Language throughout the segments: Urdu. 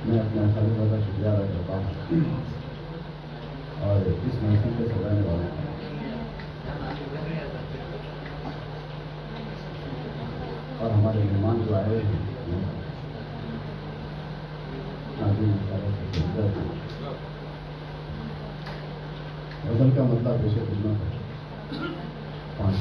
میں اپنے اساتذہ کا شکریہ ادا کرتا ہوں اور اس محفل کے سجانے والوں کا اور ہمارے مہمان جو آئے ہیں غزل کا مطلب پیش خدمت ہے 5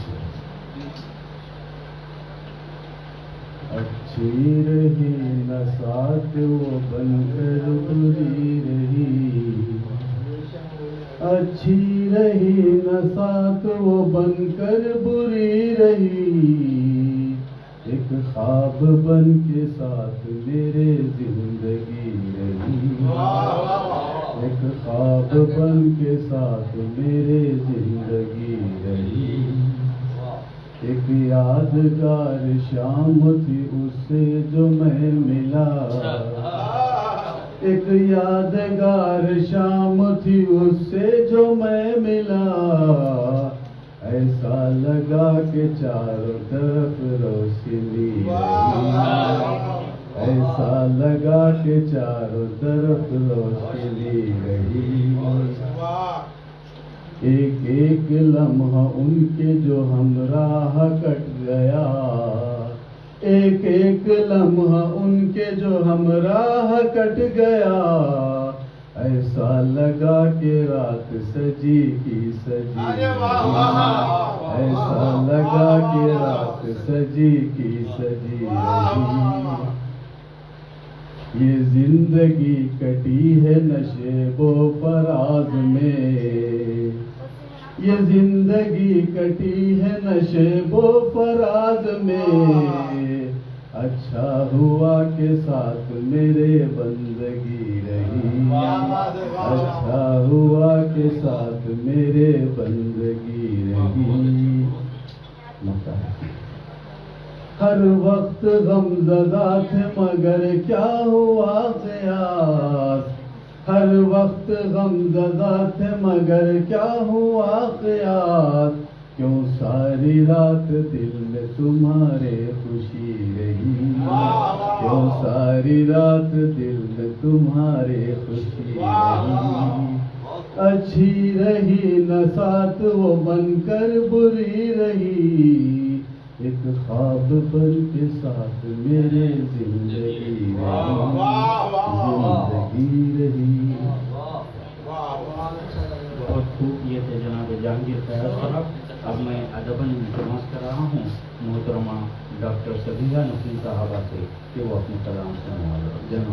اچھی رہی نہ ساتھ وہ بن کر بری رہی، اچھی رہی نہ ساتھ وہ بن کر بری رہی، ایک خواب بن کے ساتھ میرے زندگی رہی، ایک خواب بن کے ساتھ میرے زندگی رہی، ایک یادگار شام تھی اس سے جو میں ملا، ایک یادگار شام تھی اس سے جو میں ملا، ایسا لگا کہ چاروں طرف روشنی رہی، ایسا لگا کہ چاروں طرف روشنی رہی، ایک ایک لمحہ ان کے جو ہمراہ کٹ گیا، ایک ایک لمحہ ان کے جو ہمراہ کٹ گیا، ایسا لگا کہ رات سجی کی سجی رہی، ایسا لگا کہ رات سجی کی سجی رہی، یہ زندگی کٹی ہے نشیب و فراز میں، یہ زندگی کٹی ہے نشیب و فراز میں، اچھا ہوا کہ ساتھ میرے بندگی رہی، اچھا ہوا کہ ساتھ میرے بندگی رہی، ہر وقت غم زدہ تھے مگر کیا ہوا قیاس، ہر وقت غم زدہ تھے مگر کیا ہوا قیاس، کیوں ساری رات دل میں تمہارے خوشی رہی، کیوں ساری رات دل میں تمہارے خوشی رہی، اچھی رہی نہ ساتھ وہ بن کر بری رہی، ایک خواب بن کے ساتھ میرے زندگی رہی، زندگی رہی۔ بہت خوب یہ تھے جناب جہانگیر فیاض صاحب۔ اب میں ادباً التماس کر رہا ہوں محترمہ ڈاکٹر سبیہ نقوی صاحبہ سے کہ وہ اپنے کلام سے جناب